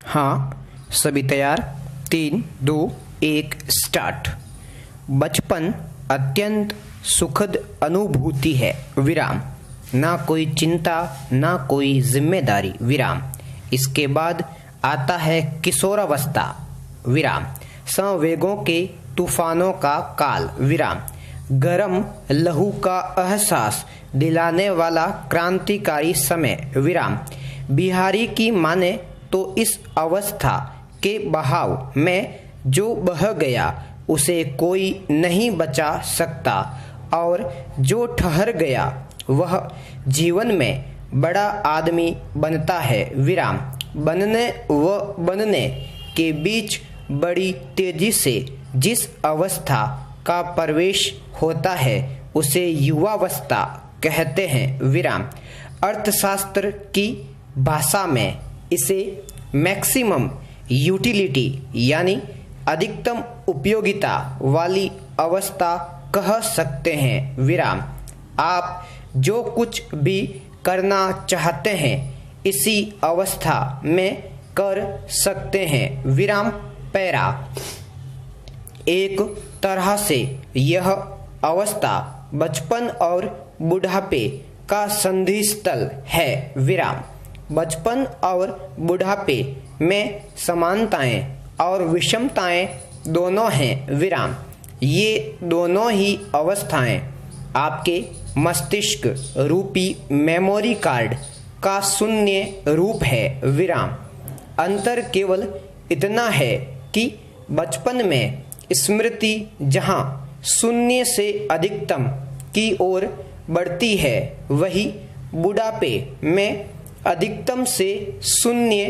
हाँ, सभी तैयार। 3, 2, 1 स्टार्ट। बचपन अत्यंत सुखद अनुभूति है विराम। ना कोई चिंता, ना कोई जिम्मेदारी विराम। इसके बाद आता है किशोरावस्था विराम। संवेगों के तूफानों का काल विराम। गरम लहू का एहसास दिलाने वाला क्रांतिकारी समय विराम। बिहारी की माने तो इस अवस्था के बहाव में जो बह गया उसे कोई नहीं बचा सकता, और जो ठहर गया वह जीवन में बड़ा आदमी बनता है विराम। बनने व बनने के बीच बड़ी तेजी से जिस अवस्था का प्रवेश होता है उसे युवावस्था कहते हैं विराम। अर्थशास्त्र की भाषा में इसे मैक्सिमम यूटिलिटी यानी अधिकतम उपयोगिता वाली अवस्था कह सकते हैं विराम। आप जो कुछ भी करना चाहते हैं इसी अवस्था में कर सकते हैं विराम। पैरा। एक तरह से यह अवस्था बचपन और बुढ़ापे का संधि स्थल है विराम। बचपन और बुढ़ापे में समानताएं और विषमताएं दोनों हैं विराम। ये दोनों ही अवस्थाएं आपके मस्तिष्क रूपी मेमोरी कार्ड का शून्य रूप है विराम। अंतर केवल इतना है कि बचपन में स्मृति जहां शून्य से अधिकतम की ओर बढ़ती है, वही बुढ़ापे में अधिकतम से शून्य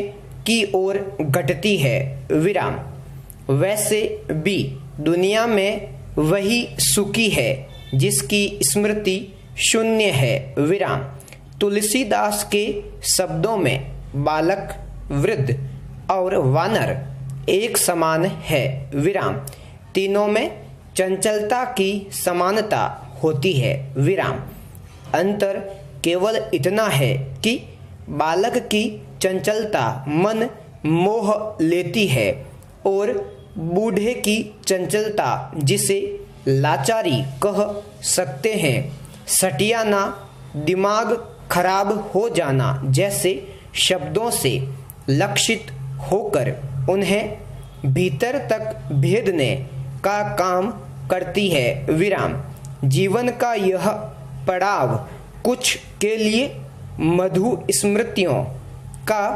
की ओर घटती है विराम। वैसे भी दुनिया में वही सुखी है जिसकी स्मृति शून्य है विराम। तुलसीदास के शब्दों में बालक, वृद्ध और वानर एक समान है विराम। तीनों में चंचलता की समानता होती है विराम। अंतर केवल इतना है कि बालक की चंचलता मन मोह लेती है और बूढ़े की चंचलता, जिसे लाचारी कह सकते हैं, सटियाना, दिमाग खराब हो जाना जैसे शब्दों से लक्षित होकर उन्हें भीतर तक भेदने का काम करती है विराम। जीवन का यह पड़ाव कुछ के लिए मधु स्मृतियों का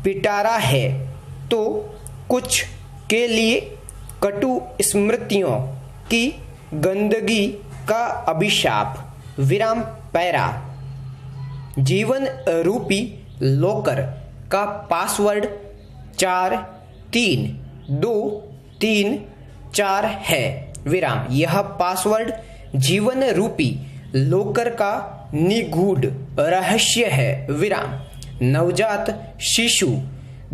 पिटारा है तो कुछ के लिए कटु स्मृतियों की गंदगी का अभिशाप विराम। पैरा। जीवन रूपी लॉकर का पासवर्ड 4 3 2 3 4 है विराम। यह पासवर्ड जीवन रूपी लॉकर का निगूढ़ रहस्य है विराम। नवजात शिशु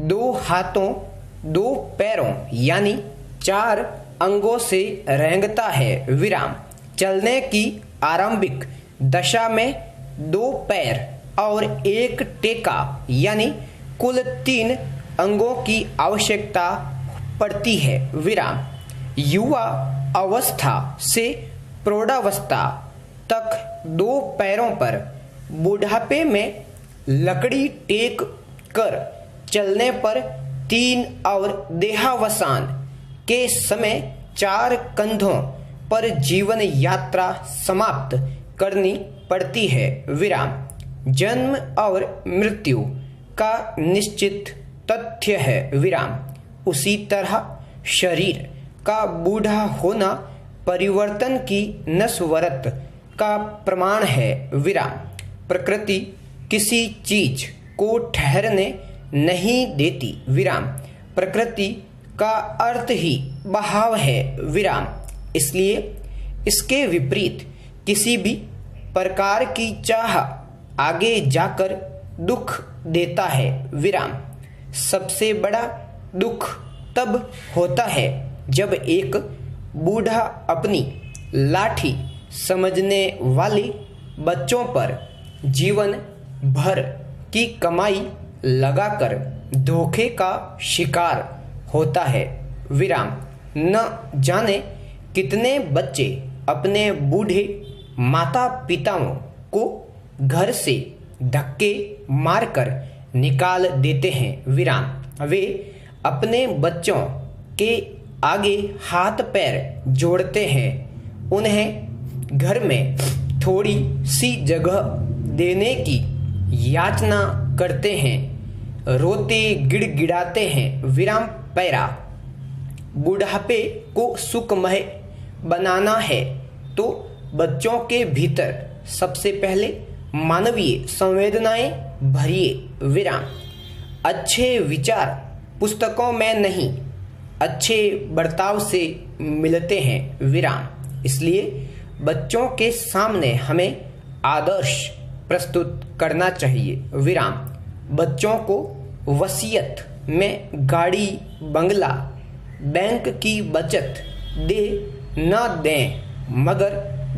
2 हाथों 2 पैरों यानी 4 अंगों से रेंगता है विराम। चलने की आरंभिक दशा में 2 पैर और 1 टेका यानी कुल 3 अंगों की आवश्यकता पड़ती है विराम। युवा अवस्था से प्रौढ़ावस्था तक 2 पैरों पर, बुढ़ापे में लकड़ी टेक कर चलने पर 3 और देहावसान के समय 4 कंधों पर जीवन यात्रा समाप्त करनी पड़ती है विराम। जन्म और मृत्यु का निश्चित तथ्य है विराम। उसी तरह शरीर का बूढ़ा होना परिवर्तन की नस्वरत का प्रमाण है विराम। प्रकृति किसी चीज को ठहरने नहीं देती विराम। प्रकृति का अर्थ ही बहाव है विराम। इसलिए इसके विपरीत किसी भी प्रकार की चाह आगे जाकर दुख देता है विराम। सबसे बड़ा दुख तब होता है जब एक बूढ़ा अपनी लाठी समझने वाले बच्चों पर जीवन भर की कमाई लगाकर धोखे का शिकार होता है। विराम। न जाने कितने बच्चे अपने बूढ़े माता पिताओं को घर से धक्के मारकर निकाल देते हैं। विराम। वे अपने बच्चों के आगे हाथ पैर जोड़ते हैं, उन्हें घर में थोड़ी सी जगह देने की याचना करते हैं, रोते गिड़गिड़ाते हैं। विराम। पैरा। बुढ़ापे को सुखमय बनाना है तो बच्चों के भीतर सबसे पहले मानवीय संवेदनाएं भरिए। विराम। अच्छे विचार पुस्तकों में नहीं, अच्छे बर्ताव से मिलते हैं। विराम। इसलिए बच्चों के सामने हमें आदर्श प्रस्तुत करना चाहिए। विराम। बच्चों को वसीयत में गाड़ी, बंगला, बैंक की बचत दे न दें, मगर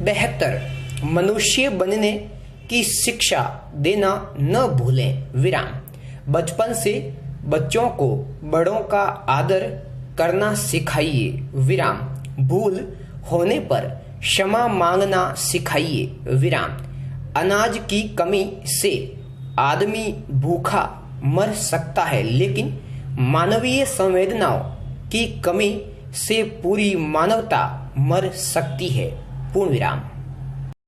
बेहतर मनुष्य बनने की शिक्षा देना न भूलें। विराम। बचपन से बच्चों को बड़ों का आदर करना सिखाइए। विराम। भूल होने पर क्षमा मांगना सिखाइए। विराम। अनाज की कमी से आदमी भूखा मर सकता है, लेकिन मानवीय संवेदनाओं की कमी से पूरी मानवता मर सकती है। पूर्ण विराम।